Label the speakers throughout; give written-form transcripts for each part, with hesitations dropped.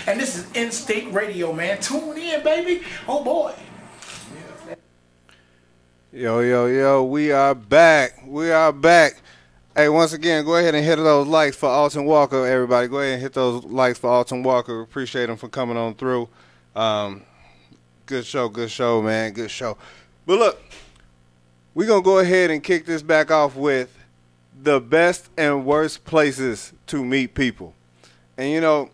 Speaker 1: and this is In-State Radio, man. Tune in, baby. Oh, boy.
Speaker 2: Yo, yo, yo, we are back. We are back. Hey, once again, go ahead and hit those likes for Alton Walker, everybody. Go ahead and hit those likes for Alton Walker. Appreciate him for coming on through. Good show, man. Good show. But look, we're going to go ahead and kick this back off with the best and worst places to meet people. And, you know,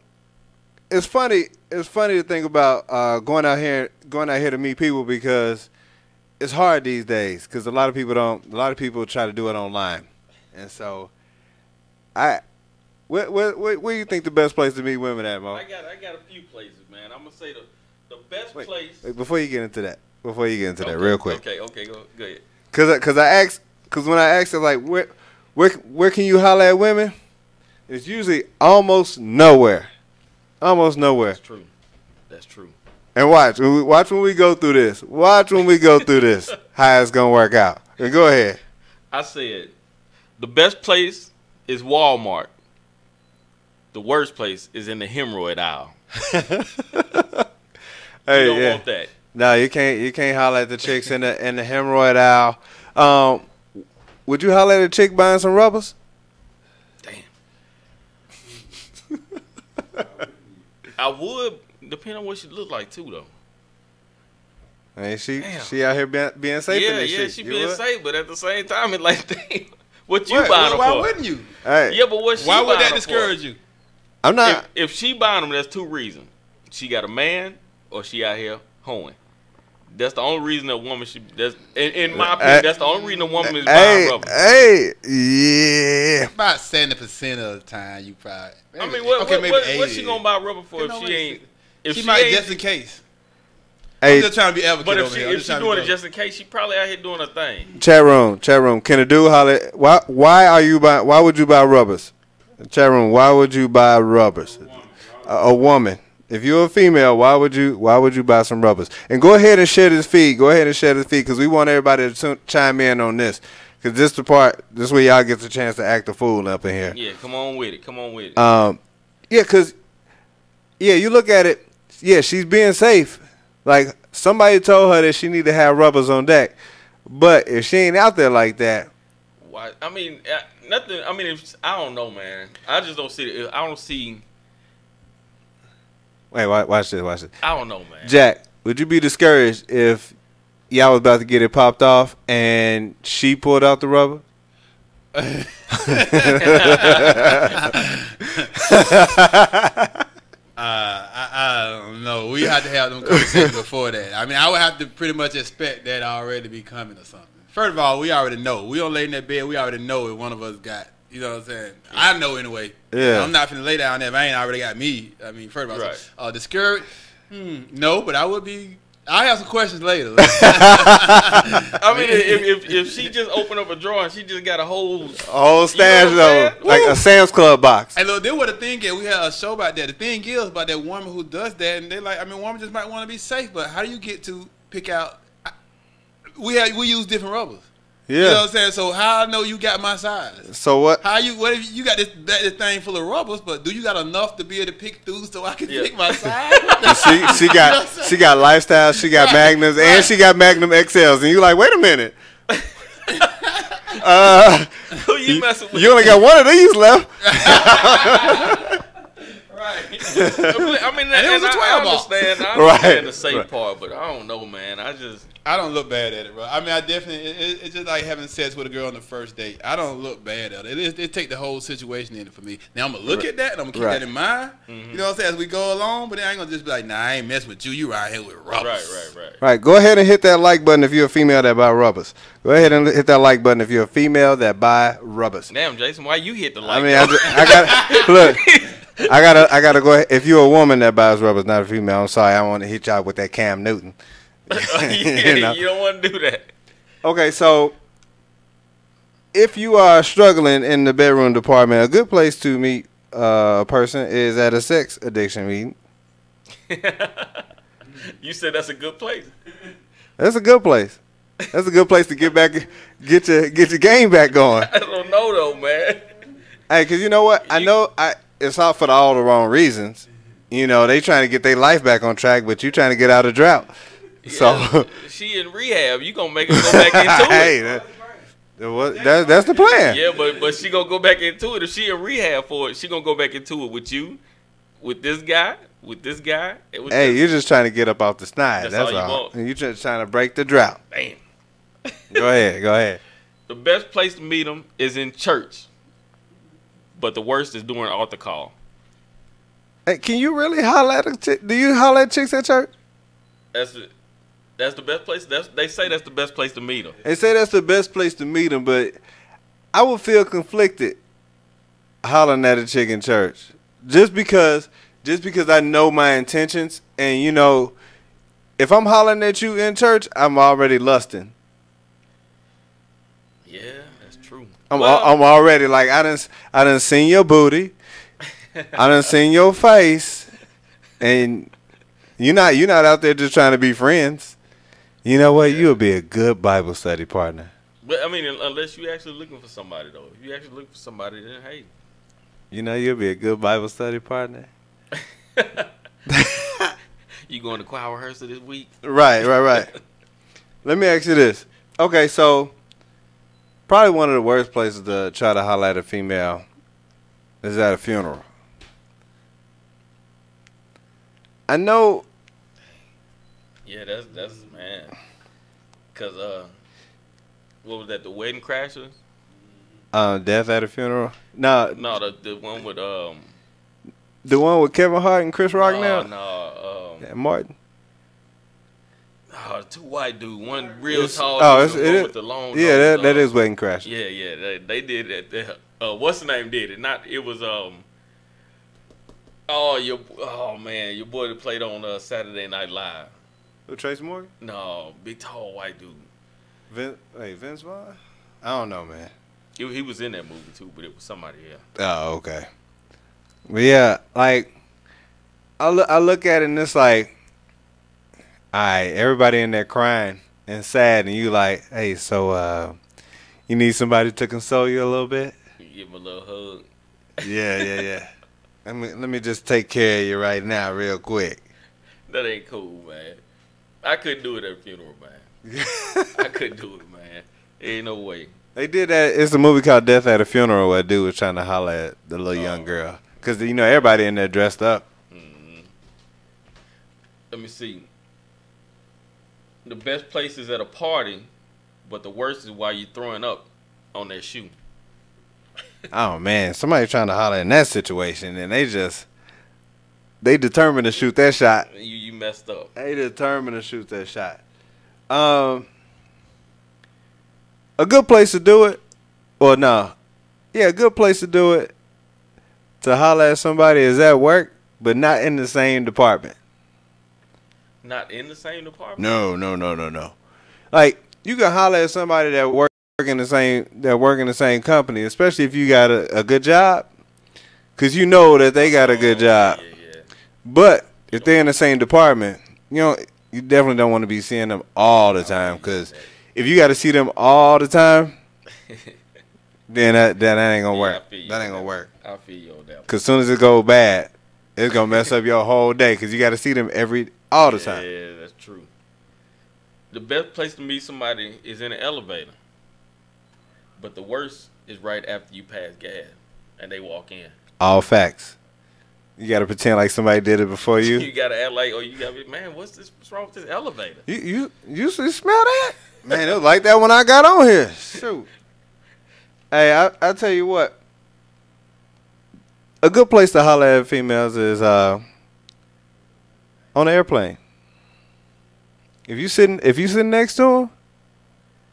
Speaker 2: it's funny to think about going out here to meet people because it's hard these days because a lot of people try to do it online. And so, where do you think the best place to meet women at, Mo?
Speaker 3: I got a few places, man. I'm gonna say the best place.
Speaker 2: Wait, before you get into that, real quick.
Speaker 3: Okay, go ahead.
Speaker 2: Cause when I asked her like where can you holler at women, it's usually almost nowhere.
Speaker 3: That's true.
Speaker 2: And watch when we go through this. How it's gonna work out. And go ahead.
Speaker 3: I said. The best place is Walmart. The worst place is in the hemorrhoid aisle.
Speaker 2: Hey,
Speaker 3: you don't want that.
Speaker 2: No, you can't holler at the chicks in the hemorrhoid aisle. Would you holler at a chick buying some rubbers?
Speaker 3: Damn. I would, depending on what she look like too, though.
Speaker 2: Hey, she out here being safe in this shit.
Speaker 3: Yeah, she being safe, but at the same time, it's like, damn. What you
Speaker 4: buying them
Speaker 3: for?
Speaker 4: Why wouldn't you?
Speaker 2: Hey.
Speaker 3: Yeah, but what she
Speaker 4: Why would that
Speaker 3: buying
Speaker 4: discourage
Speaker 3: for?
Speaker 4: you?
Speaker 2: I'm not.
Speaker 3: If she buying them, there's two reasons. She got a man, or she out here hoeing. That's the only reason a woman should. That's in my opinion. That's the only reason a woman is buying rubber.
Speaker 2: Yeah.
Speaker 4: About 70% of the time, you probably.
Speaker 3: I mean, what she gonna buy rubber for if she ain't? If
Speaker 4: she might
Speaker 3: ain't,
Speaker 4: just in case.
Speaker 2: Hey,
Speaker 4: I'm just trying to be advocate
Speaker 3: but
Speaker 4: over here.
Speaker 3: if she doing it just in case, she probably out here doing a thing.
Speaker 2: Chat room. Can a dude holler? Why would you buy rubbers? Chat room. Why would you buy rubbers? A woman. If you're a female, why would you buy some rubbers? And go ahead and share this feed. Because we want everybody to chime in on this. Because this way y'all get the chance to act a fool up in here.
Speaker 3: Yeah, come on with it.
Speaker 2: You look at it. Yeah, she's being safe. Like, somebody told her that she need to have rubbers on deck. But if she ain't out there like that.
Speaker 3: Why? I mean, nothing. I mean, I don't know, man. I just don't see it. I don't see.
Speaker 2: Wait, watch this.
Speaker 3: I don't know, man.
Speaker 2: Jack, would you be discouraged if y'all was about to get it popped off and she pulled out the rubber?
Speaker 4: I don't know. We had to have them conversations before that. I mean, I would have to pretty much expect that already to be coming or something. First of all, we already know. We don't lay in that bed. We already know if one of us got. You know what I'm saying? I know anyway.
Speaker 2: Yeah.
Speaker 4: I'm not finna lay down there if I ain't already got me. I mean, first of all,
Speaker 3: right.
Speaker 4: Discouraged? No, but I would be. I'll have some questions later.
Speaker 3: I mean, if she just opened up a drawer and she just got a whole
Speaker 2: stash though, like a Sam's Club box.
Speaker 4: Hey, look, then what the thing is, we had a show about that. The thing is about that woman who does that, and they like, I mean, women just might want to be safe, but how do you get to pick out? We use different rubbers.
Speaker 2: Yeah.
Speaker 4: You know what I'm saying? So how I know you got my size?
Speaker 2: So what?
Speaker 4: What if you got this thing full of rubbers, but do you got enough to be able to pick through so I can pick my size?
Speaker 2: she got lifestyle, she got Magnums, and she got Magnum XLs, and you like, wait a minute.
Speaker 3: Who you messing with?
Speaker 2: You only got one of these left.
Speaker 3: Right. I mean, and it was a 12 I understand the safe part, but I don't know, man.
Speaker 4: I don't look bad at it, bro. I mean, I definitely, it's just like having sex with a girl on the first date. I don't look bad at it. It take the whole situation in it for me. Now, I'm going to look at that, and I'm going to keep that in mind. Mm-hmm. You know what I'm saying? As we go along, but then I ain't going to just be like, nah, I ain't messing with you. You right here with rubbers.
Speaker 2: Right. Go ahead and hit that like button if you're a female that buy rubbers. Go ahead and hit that like button if you're a female that buy rubbers.
Speaker 3: Damn, Jason, why you hit the like
Speaker 2: button? I got look. I gotta go ahead. If you're a woman that buys rubbers, not a female, I'm sorry, I don't want to hit y'all with that Cam Newton.
Speaker 3: You don't want to do that.
Speaker 2: Okay, so if you are struggling in the bedroom department, a good place to meet a person is at a sex addiction meeting.
Speaker 3: You said that's a good place.
Speaker 2: That's a good place. That's a good place to get your game back going.
Speaker 3: I don't know though, man.
Speaker 2: Hey, cause you know what? I know it's out for all the wrong reasons. you know, they trying to get their life back on track, but you trying to get out of drought.
Speaker 3: Yeah,
Speaker 2: So
Speaker 3: she in rehab. You gonna make her go back into it?
Speaker 2: Hey, that's the plan.
Speaker 3: Yeah, but she gonna go back into it. If she in rehab for it, she gonna go back into it with you, with this guy, and with
Speaker 2: Hey,
Speaker 3: this.
Speaker 2: you're just trying to get up off the snide. That's
Speaker 3: all you
Speaker 2: all.
Speaker 3: want.
Speaker 2: And you just trying to break the drought.
Speaker 3: Damn.
Speaker 2: Go ahead.
Speaker 3: The best place to meet them is in church, but the worst is during altar call.
Speaker 2: Hey, can you really holler at a chick? Do you holler at chicks at church?
Speaker 3: That's the best place. They say that's the best place to meet them.
Speaker 2: They say that's the best place to meet them, but I would feel conflicted hollering at a chick in church. Just because I know my intentions, and you know, if I'm hollering at you in church, I'm already lusting.
Speaker 3: Yeah, that's true.
Speaker 2: I'm already like I done seen your booty, I done seen your face, and you're not out there just trying to be friends. You know what? You'll be a good Bible study partner.
Speaker 3: But I mean, unless you actually looking for somebody though. If you actually looking for somebody, then hey.
Speaker 2: You know you'll be a good Bible study partner.
Speaker 3: You going to choir rehearsal this week?
Speaker 2: Right. Let me ask you this. Okay, so probably one of the worst places to try to holler at a female is at a funeral. I know.
Speaker 3: Yeah, that's man. Cause what was that? The Wedding Crashers?
Speaker 2: Death at a funeral. No,
Speaker 3: the one with
Speaker 2: the one with Kevin Hart and Chris Rock now.
Speaker 3: No,
Speaker 2: Martin.
Speaker 3: Oh, the two white dude, one real tall. With the long.
Speaker 2: Yeah, that is Wedding Crashers.
Speaker 3: Yeah, they did that. What's the name did it? Not it was Oh man, your boy that played on Saturday Night Live.
Speaker 2: Who, Tracy Morgan?
Speaker 3: No, big tall white dude.
Speaker 2: Vince Vaughn? I don't know, man.
Speaker 3: He was in that movie too, but it was somebody else.
Speaker 2: Oh, okay. But yeah, like I look at it and it's like, all right, everybody in there crying and sad, and you like, hey, so you need somebody to console you a little bit?
Speaker 3: You give him a little hug.
Speaker 2: Yeah. Let me just take care of you right now, real quick.
Speaker 3: That ain't cool, man. I couldn't do it at a funeral, man. I couldn't do it, man. Ain't no way.
Speaker 2: They did that. It's a movie called Death at a Funeral where a dude was trying to holler at the little young girl. Because, you know, everybody in there dressed up.
Speaker 3: Mm-hmm. Let me see. The best place is at a party, but the worst is while you're throwing up on that shoe.
Speaker 2: Oh, man. Somebody trying to holler in that situation, and they determined to shoot that shot.
Speaker 3: You messed up.
Speaker 2: They determined to shoot that shot. A good place to do it, or no. Yeah, a good place to do it, to holler at somebody is at work, but not in the same department.
Speaker 3: Not in the same department?
Speaker 2: No. Like, you can holler at somebody that work in the same company, especially if you got a good job, because you know that they got a good job.
Speaker 3: Yeah.
Speaker 2: But if they're in the same department, you definitely don't want to be seeing them all the time, because if you got to see them all the time, then that ain't gonna work. That ain't gonna work.
Speaker 3: I feel you on that.
Speaker 2: Because as soon as it goes bad, it's gonna mess up your whole day, because you got to see them all the time.
Speaker 3: Yeah, that's true. The best place to meet somebody is in an elevator, but the worst is right after you pass gas and they walk in.
Speaker 2: All facts. You got to pretend like somebody did it before you.
Speaker 3: You got to act like, you got to be, man, what's wrong with this elevator?
Speaker 2: You smell that? Man, it was like that when I got on here. Shoot. Hey, I tell you what. A good place to holler at females is on an airplane. If you sitting next to them,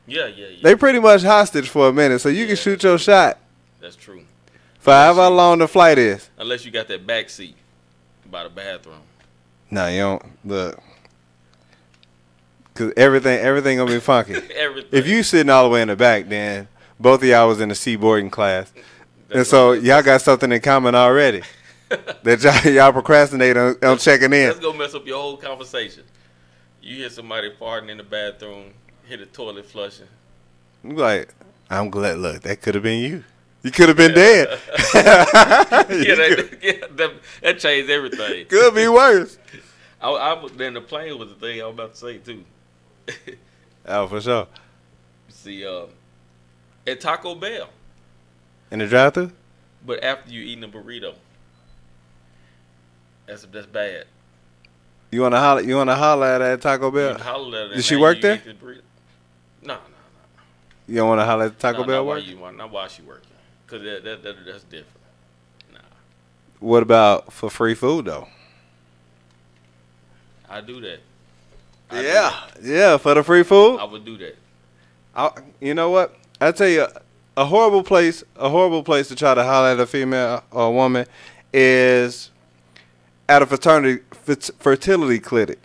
Speaker 3: yeah.
Speaker 2: they pretty much hostage for a minute, so you can shoot your shot.
Speaker 3: That's true.
Speaker 2: For however long the flight is.
Speaker 3: Unless you got that back seat by the bathroom.
Speaker 2: No, you don't. Look. Because everything going to be funky.
Speaker 3: Everything.
Speaker 2: If you sitting all the way in the back, then both of y'all was in the seaboarding class. And so y'all got something in common already. That y'all procrastinate on checking in.
Speaker 3: That's going to mess up your whole conversation. You hear somebody farting in the bathroom, hear the toilet flushing.
Speaker 2: You like, I'm glad. Look, that could have been you. You could have been dead.
Speaker 3: That changed everything.
Speaker 2: Could be worse.
Speaker 3: Then the plane was the thing I was about to say too.
Speaker 2: Oh, for sure.
Speaker 3: See, at Taco Bell.
Speaker 2: In the drive-thru?
Speaker 3: But after you eating a burrito, that's bad.
Speaker 2: You wanna holler at that Taco Bell? Did she work there?
Speaker 3: No.
Speaker 2: You don't wanna holler at the Taco Bell work?
Speaker 3: Not while she working, cause that's different. Nah.
Speaker 2: What about for free food though?
Speaker 3: I do that.
Speaker 2: Yeah, for the free food.
Speaker 3: I would do that.
Speaker 2: You know what? I tell you, a horrible place to try to holler at a female or a woman is at a fertility clinic.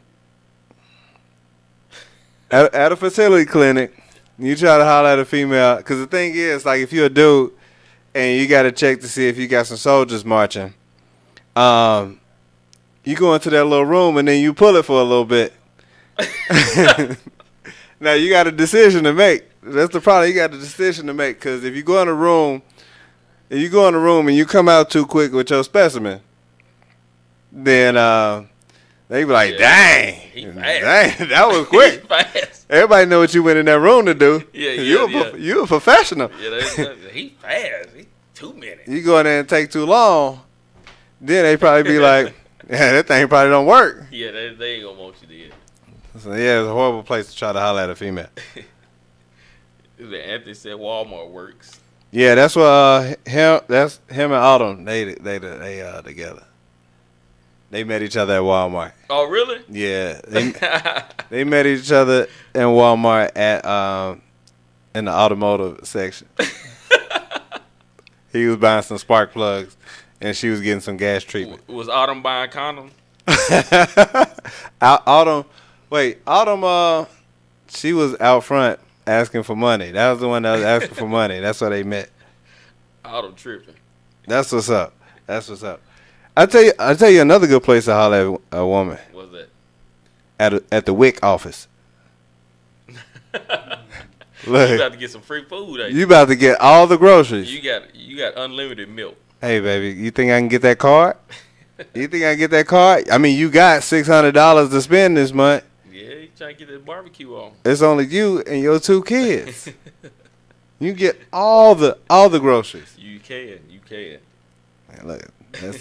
Speaker 2: At a fertility clinic, you try to holler at a female, because the thing is, like, if you're a dude and you got to check to see if you got some soldiers marching, you go into that little room and then you pull it for a little bit. Now you got a decision to make. That's the problem. You got a decision to make, because if you go in a room, and you come out too quick with your specimen, then they be like, "Dang, that was quick." Everybody know what you went in that room to do. You a professional.
Speaker 3: He fast. He 2 minutes.
Speaker 2: You go in there and take too long, then they probably be like, "Yeah, that thing probably don't work."
Speaker 3: Yeah, they ain't gonna want you to.
Speaker 2: So yeah, it's a horrible place to try to holler at a female.
Speaker 3: Anthony said Walmart works.
Speaker 2: Yeah, that's what him and Autumn they together. They met each other at Walmart.
Speaker 3: Oh really?
Speaker 2: Yeah, they met each other in Walmart at in the automotive section. He was buying some spark plugs, and she was getting some gas treatment.
Speaker 3: Was Autumn buying condoms?
Speaker 2: Autumn, she was out front asking for money. That was the one that was asking for money. That's why they met.
Speaker 3: Autumn tripping.
Speaker 2: That's what's up. I tell you another good place to holler at a woman.
Speaker 3: What's that?
Speaker 2: At the WIC office. Look,
Speaker 3: you about to get some free food.
Speaker 2: You about to get all the groceries.
Speaker 3: You got unlimited milk.
Speaker 2: Hey baby, you think I can get that card? I mean, you got $600 to spend this month.
Speaker 3: Yeah, you trying to get that barbecue on.
Speaker 2: It's only you and your 2 kids. You get all the groceries.
Speaker 3: You can.
Speaker 2: Man, look,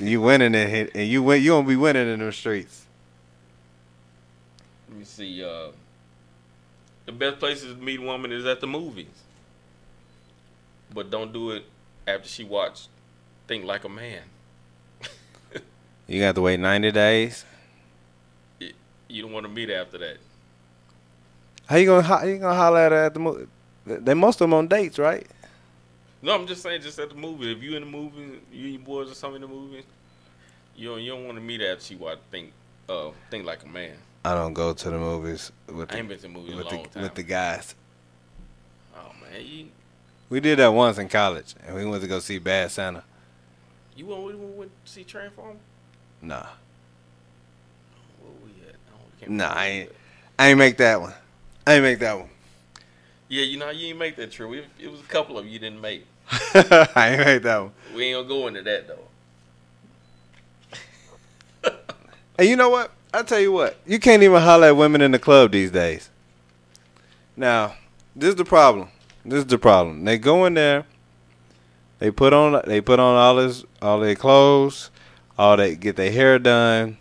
Speaker 2: you winning it, and you gonna be winning in the streets.
Speaker 3: Let me see. The best places to meet a woman is at the movies, but don't do it after she watched Think Like a Man.
Speaker 2: You got to wait 90 days.
Speaker 3: You don't want to meet after that.
Speaker 2: How you gonna holler at her at the movie? They most of them on dates, right?
Speaker 3: No, I'm just saying, just at the movie. If you in the movie, you and your boys or something in the movie, you don't want to meet after she watch Think Like a Man.
Speaker 2: I don't go to the movies
Speaker 3: I ain't been to the movie in a long time.
Speaker 2: With the guys.
Speaker 3: Oh man,
Speaker 2: we did that once in college, and we went to go see Bad Santa.
Speaker 3: You went to see Transformers?
Speaker 2: Nah.
Speaker 3: Where we at?
Speaker 2: Nah, I ain't make that one.
Speaker 3: Yeah, you ain't make that true. It was a couple of you didn't make.
Speaker 2: I ain't make that one.
Speaker 3: We ain't gonna go into that though.
Speaker 2: And you know what? I tell you what. You can't even holler at women in the club these days. Now, this is the problem. They go in there. They put on all their clothes, they get their hair done,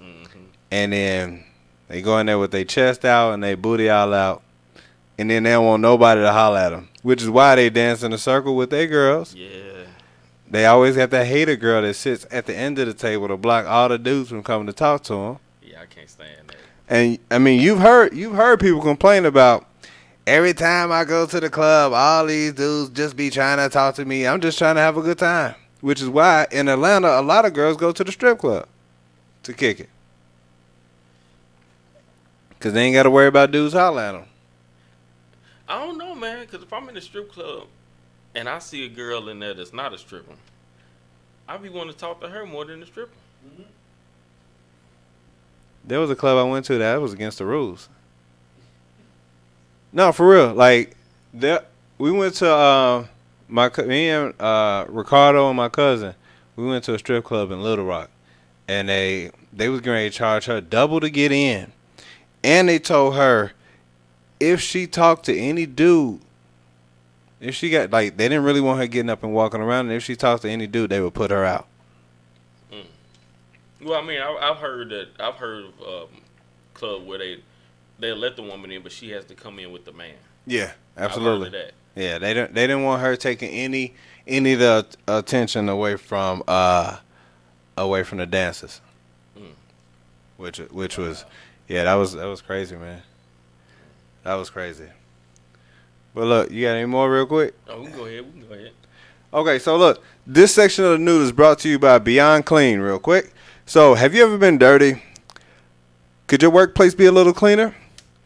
Speaker 2: and then they go in there with their chest out and their booty all out, and then they don't want nobody to holler at them, which is why they dance in a circle with their girls.
Speaker 3: Yeah.
Speaker 2: They always got that hater girl that sits at the end of the table to block all the dudes from coming to talk to them.
Speaker 3: Yeah, I can't stand that.
Speaker 2: And I mean, you've heard people complain about, every time I go to the club, all these dudes just be trying to talk to me. I'm just trying to have a good time. Which is why in Atlanta, a lot of girls go to the strip club to kick it. Because they ain't got to worry about dudes hollering at them.
Speaker 3: I don't know, man, because if I'm in a strip club and I see a girl in there that's not a stripper, I be wanting to talk to her more than the stripper. Mm-hmm.
Speaker 2: There was a club I went to that was against the rules. No, for real. Like, we went to Me and Ricardo and my cousin, we went to a strip club in Little Rock, and they was getting ready to charge her double to get in, and they told her if she talked to any dude, if she got they didn't really want her getting up and walking around, and if she talked to any dude, they would put her out.
Speaker 3: Well, I mean, I've heard of club where they let the woman in, but she has to come in with the man.
Speaker 2: Yeah, absolutely.
Speaker 3: I've heard of that.
Speaker 2: Yeah, they didn't want her taking any of the attention away from the dancers, which was, yeah, that was crazy, man. That was crazy. But look, you got any more real quick?
Speaker 3: Oh, we can go ahead.
Speaker 2: Okay, so look, this section of the news is brought to you by Beyond Clean. Real quick. So, have you ever been dirty? Could your workplace be a little cleaner?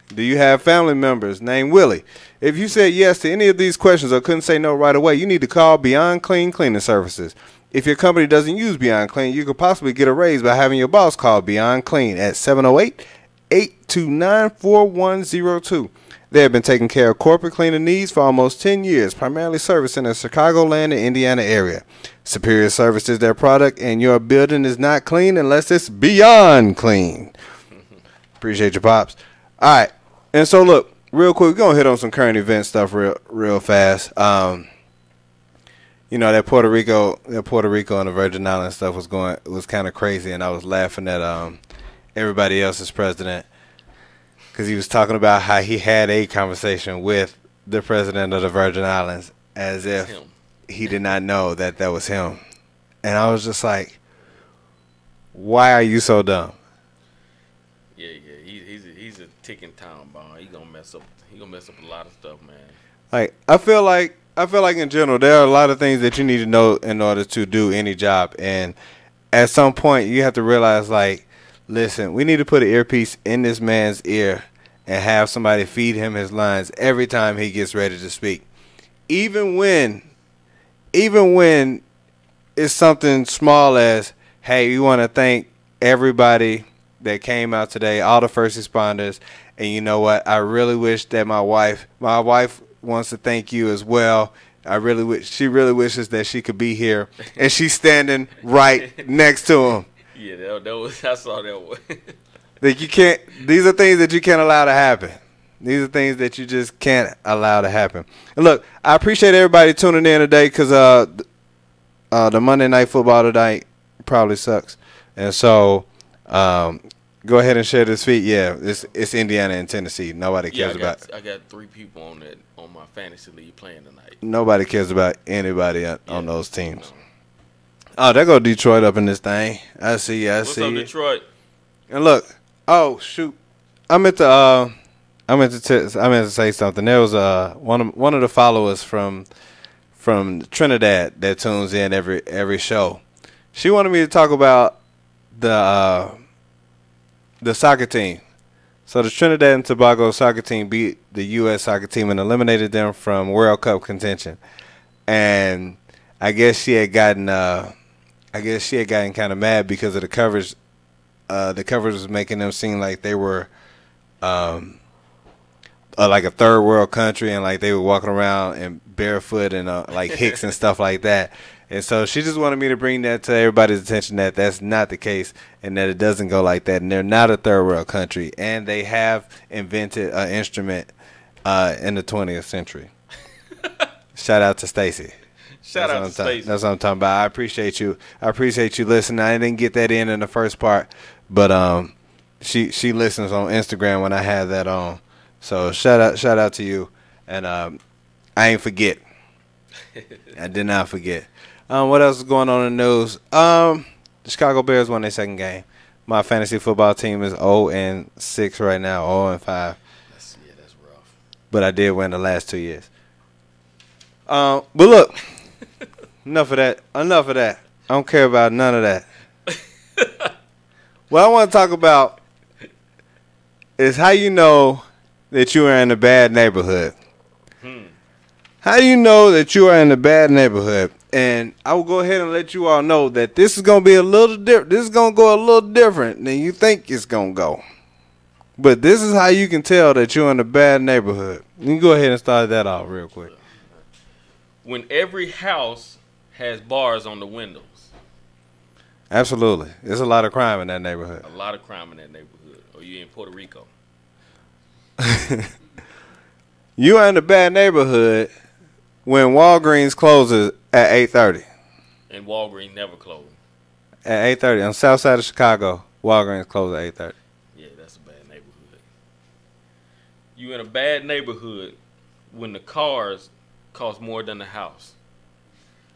Speaker 2: Do you have family members named Willie? If you said yes to any of these questions or couldn't say no right away, you need to call Beyond Clean Cleaning Services. If your company doesn't use Beyond Clean, you could possibly get a raise by having your boss call Beyond Clean at 708-829-4102. They have been taking care of corporate cleaning needs for almost 10 years, primarily servicing the Chicagoland and Indiana area. Superior Service is their product, and your building is not clean unless it's beyond clean. Appreciate your pops. All right, and so look, real quick, we're going to hit on some current event stuff real fast. You know, that Puerto Rico and the Virgin Islands stuff was kind of crazy, and I was laughing at everybody else's president, because he was talking about how he had a conversation with the president of the Virgin Islands as if he did not know that was him. And I was just like, why are you so dumb?
Speaker 3: Yeah. He's a ticking time bomb. He gonna mess up a lot of stuff, man.
Speaker 2: Like, I feel like in general, there are a lot of things that you need to know in order to do any job. And at some point, you have to realize, like, listen, we need to put an earpiece in this man's ear and have somebody feed him his lines every time he gets ready to speak. Even when it's something small as, hey, we want to thank everybody that came out today, all the first responders, and you know what? I really wish that my wife wants to thank you as well. She really wishes that she could be here, and she's standing right next to him.
Speaker 3: Yeah, I saw that one.
Speaker 2: That you can't. These are things that you can't allow to happen. These are things that you just can't allow to happen. And look, I appreciate everybody tuning in today, because the Monday Night Football tonight probably sucks, and so go ahead and share this feed. Yeah, it's Indiana and Tennessee. Nobody cares about.
Speaker 3: I got 3 people on my fantasy league playing tonight.
Speaker 2: Nobody cares about anybody on those teams. Oh, there go Detroit up in this thing. I see.
Speaker 3: What's up, Detroit?
Speaker 2: And look, oh shoot, I meant to say something. There was one of the followers from Trinidad that tunes in every show. She wanted me to talk about the soccer team. So the Trinidad and Tobago soccer team beat the U.S. soccer team and eliminated them from World Cup contention. And I guess she had gotten kind of mad because of the coverage. The coverage was making them seem like they were like a third world country, and like they were walking around and barefoot and like hicks and stuff like that. And so she just wanted me to bring that to everybody's attention, that that's not the case, and that it doesn't go like that. And they're not a third world country, and they have invented an instrument in the 20th century. Shout out to Stacy.
Speaker 3: Shout out to Stacy.
Speaker 2: That's what I'm talking about. I appreciate you. I appreciate you listening. I didn't get that in the first part, but she listens on Instagram when I have that on. So shout out to you. And I ain't forget. I did not forget. What else is going on in the news? The Chicago Bears won their second game. My fantasy football team is 0-6 right now, 0-5.
Speaker 3: That's rough.
Speaker 2: But I did win the last 2 years. But look, enough of that. I don't care about none of that. What I want to talk about is how you know that you are in a bad neighborhood. How do you know that you are in a bad neighborhood? And I will go ahead and let you all know that this is going to be a little different. This is going to go a little different than you think it's going to go. But this is how you can tell that you're in a bad neighborhood. You can go ahead and start that off real quick.
Speaker 3: when every house has bars on the windows.
Speaker 2: Absolutely. There's a lot of crime in that neighborhood.
Speaker 3: A lot of crime in that neighborhood. Or you in Puerto Rico.
Speaker 2: You are in a bad neighborhood when Walgreens closes at 8:30.
Speaker 3: And Walgreens never closed.
Speaker 2: At 8:30 on the south side of Chicago, Walgreens closes at 8:30.
Speaker 3: Yeah, that's a bad neighborhood. You in a bad neighborhood when the cars cost more than the house.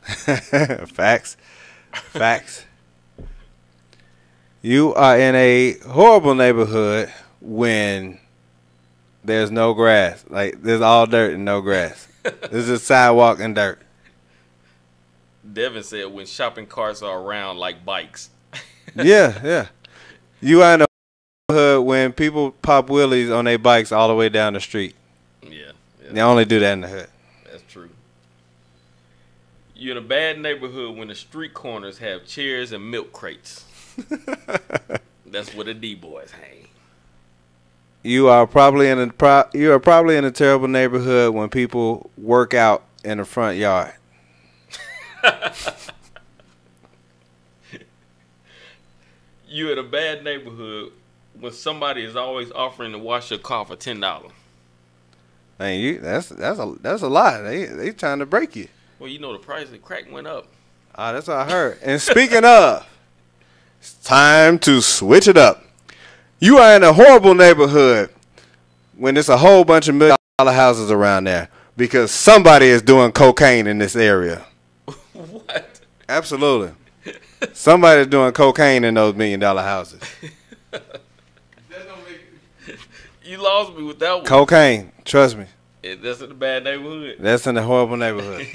Speaker 2: Facts. Facts. You are in a horrible neighborhood when there's no grass. Like, there's all dirt and no grass. There's just sidewalk and dirt.
Speaker 3: Devin said when shopping carts are around like bikes.
Speaker 2: Yeah. You are in a neighborhood when people pop wheelies on their bikes all the way down the street.
Speaker 3: Yeah.
Speaker 2: They only do that in the hood.
Speaker 3: That's true. You're in a bad neighborhood when the street corners have chairs and milk crates. That's where the D-boys hang.
Speaker 2: You are probably in a terrible neighborhood when people work out in the front yard.
Speaker 3: You're in a bad neighborhood when somebody is always offering to wash your car for $10.
Speaker 2: Man, that's a lot. They trying to break you.
Speaker 3: Well, you know the price of crack went up.
Speaker 2: That's what I heard. And speaking of, it's time to switch it up. You are in a horrible neighborhood when there's a whole bunch of $1 million houses around there because somebody is doing cocaine in this area.
Speaker 3: What?
Speaker 2: Absolutely. Somebody's doing cocaine in those $1 million houses.
Speaker 3: You lost me with that one.
Speaker 2: Cocaine. Trust me.
Speaker 3: That's in a bad neighborhood.
Speaker 2: That's in a horrible neighborhood.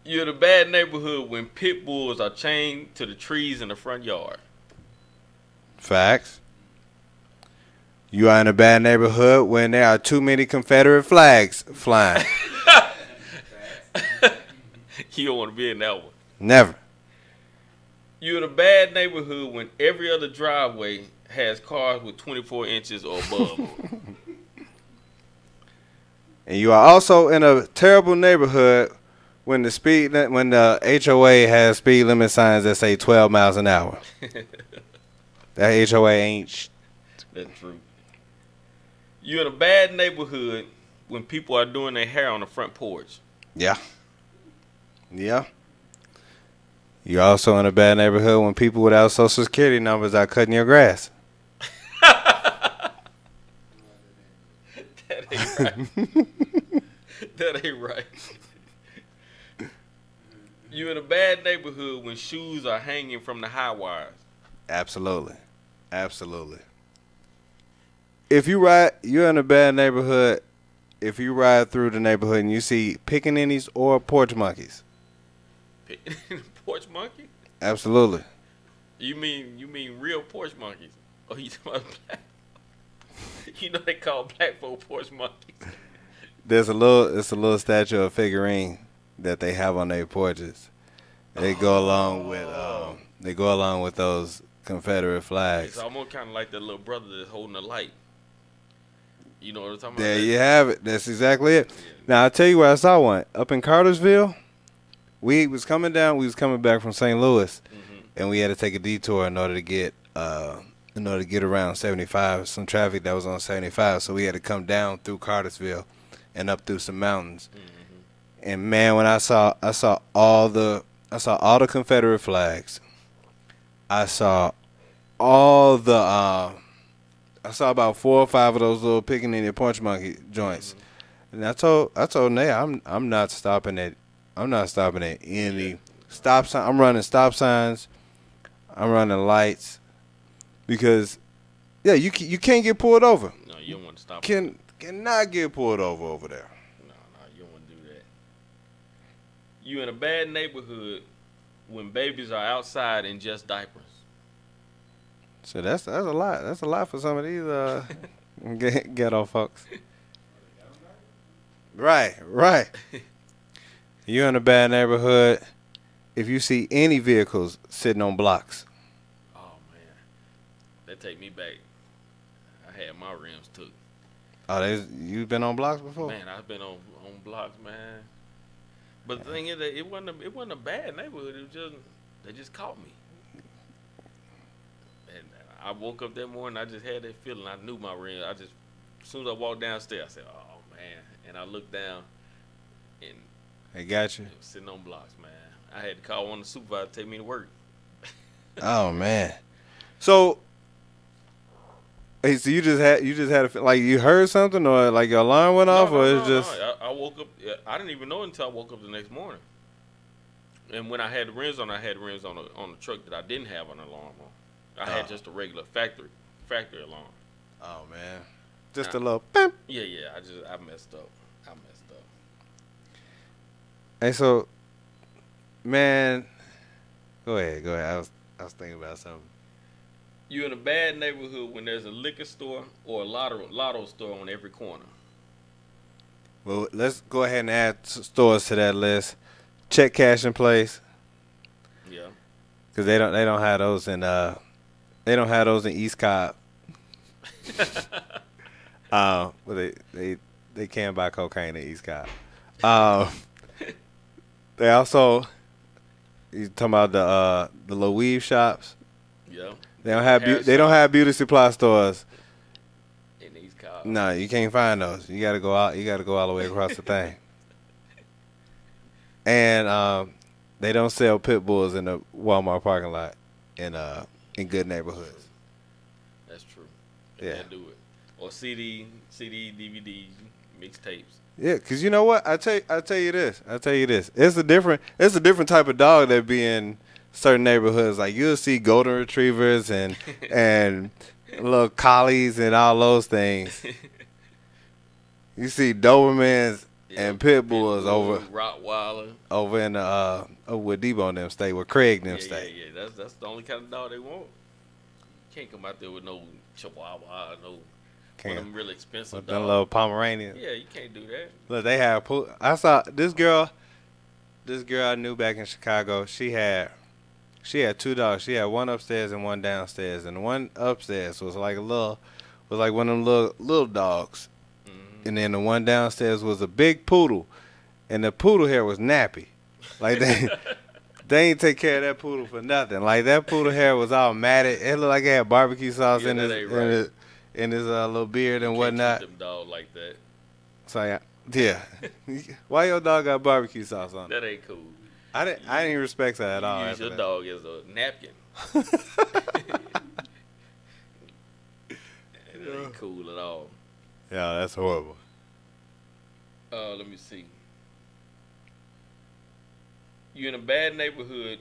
Speaker 3: You're in a bad neighborhood when pit bulls are chained to the trees in the front yard.
Speaker 2: Facts. You are in a bad neighborhood when there are too many Confederate flags flying.
Speaker 3: You don't want to be in that one.
Speaker 2: Never.
Speaker 3: You're in a bad neighborhood when every other driveway has cars with 24 inches or above.
Speaker 2: And you are also in a terrible neighborhood when the HOA has speed limit signs that say 12 miles an hour. That HOA ain't.
Speaker 3: That's true. You're in a bad neighborhood when people are doing their hair on the front porch.
Speaker 2: Yeah. You're also in a bad neighborhood when people without social security numbers are cutting your grass.
Speaker 3: That ain't right. That ain't right. You're in a bad neighborhood when shoes are hanging from the high wires.
Speaker 2: Absolutely. You're in a bad neighborhood if you ride through the neighborhood and you see pickaninnies or porch monkeys.
Speaker 3: Porch monkey?
Speaker 2: Absolutely.
Speaker 3: You mean real porch monkeys? Oh, you talking about black? You know they call black folk porch monkeys.
Speaker 2: It's a little statue of figurine that they have on their porches. They go along with those Confederate flags.
Speaker 3: It's almost kind of like the little brother that's holding a light. You know what I'm talking about?
Speaker 2: There you have it. That's exactly it. Yeah. Now I'll tell you where I saw one up in Cartersville. We was coming back from St. Louis, and we had to take a detour in order to get around 75. Some traffic that was on 75, so we had to come down through Cartersville and up through some mountains. And man, when I saw all the Confederate flags. I saw about 4 or 5 of those little pickaninny punch monkey joints. And I told Nate, I'm not stopping at any stop sign. I'm running stop signs. I'm running lights because you can't get pulled over.
Speaker 3: No, you don't want to stop.
Speaker 2: Cannot get pulled over there.
Speaker 3: No, you don't want to do that. You in a bad neighborhood when babies are outside in just diapers.
Speaker 2: So that's a lot. That's a lot for some of these ghetto folks. Right. You're in a bad neighborhood if you see any vehicles sitting on blocks.
Speaker 3: Oh man, that take me back. I had my rims took.
Speaker 2: Oh, you been on blocks before?
Speaker 3: Man, I've been on blocks, man. But the thing is that it wasn't a bad neighborhood. It was just they just caught me. And I woke up that morning. I just had that feeling. I knew my ring. As soon as I walked downstairs, I said, "Oh man!" And I looked down, and
Speaker 2: they got you.
Speaker 3: it was sitting on blocks, man. I had to call one of the supervisors to take me to work.
Speaker 2: Oh man. So, hey, so you just had like you heard something or like your alarm went off or it's just.
Speaker 3: No. I woke up. I didn't even know it until I woke up the next morning. And when I had the rims on, I had rims on the truck that I didn't have an alarm on. I had just a regular factory alarm.
Speaker 2: Oh man, just a little. Bam.
Speaker 3: Yeah. I messed up.
Speaker 2: Hey, so, man, go ahead. I was thinking about something.
Speaker 3: You in a bad neighborhood when there's a liquor store or a lotto store on every corner.
Speaker 2: Well, let's go ahead and add stores to that list. Check cash in place.
Speaker 3: Yeah.
Speaker 2: Cause they don't have those in East Cobb. But they can buy cocaine in East Cobb. They also, you talking about the little weave shops?
Speaker 3: Yeah.
Speaker 2: They don't have beauty supply stores.
Speaker 3: In East Cobb.
Speaker 2: No, you can't find those. You gotta go out. You gotta go all the way across the thing. And they don't sell pit bulls in the Walmart parking lot in good neighborhoods.
Speaker 3: That's true.
Speaker 2: Yeah.
Speaker 3: Can't do it. Or CD, DVD, mixtapes.
Speaker 2: Yeah, cause you know what? I tell you this. It's a different type of dog that be in certain neighborhoods. Like you'll see golden retrievers and little collies and all those things. You see Dobermans and pit bulls over
Speaker 3: Rottweiler
Speaker 2: over in where Debo and them stay, where Craig and them stay.
Speaker 3: Yeah. That's the only kind of dog they want. You can't come out there with no Chihuahua, no one of them really expensive
Speaker 2: with
Speaker 3: dogs.
Speaker 2: them little Pomeranians.
Speaker 3: Yeah, you can't do that.
Speaker 2: Look, they have. I saw this girl I knew back in Chicago. She had 2 dogs. She had one upstairs and one downstairs, and the one upstairs was like one of them little dogs. And then the one downstairs was a big poodle, and the poodle hair was nappy. Like they ain't take care of that poodle for nothing. Like that poodle hair was all matted. It looked like it had barbecue sauce in his little beard and whatnot.
Speaker 3: Keep them dog like that.
Speaker 2: So yeah, why your dog got barbecue sauce on it?
Speaker 3: That ain't cool.
Speaker 2: I didn't respect that at all.
Speaker 3: You use your dog as a napkin. It ain't cool at all.
Speaker 2: Yeah, that's horrible.
Speaker 3: Let me see. You in a bad neighborhood,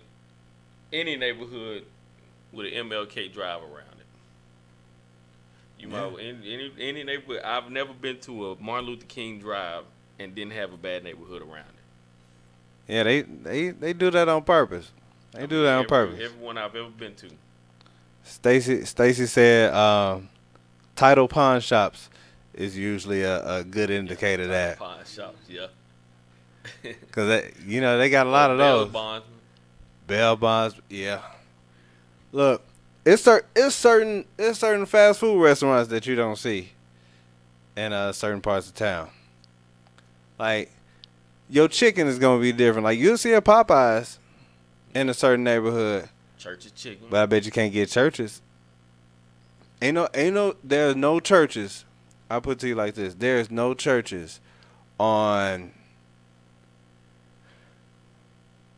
Speaker 3: any neighborhood with an MLK drive around it. You might any neighborhood. I've never been to a Martin Luther King drive and didn't have a bad neighborhood around it.
Speaker 2: Yeah, they do that on purpose. Everyone
Speaker 3: I've ever been to.
Speaker 2: Stacy said Title pawn shops is usually a good indicator that.
Speaker 3: Pawn shops, yeah.
Speaker 2: Because they got a lot of those. Bail bonds, yeah. Look, it's certain fast food restaurants that you don't see in certain parts of town. Like your chicken is gonna be different. Like you'll see a Popeyes in a certain neighborhood.
Speaker 3: Church's chicken.
Speaker 2: But I bet you can't get Church's. There's no Church's. I'll put it to you like this. There's no Church's on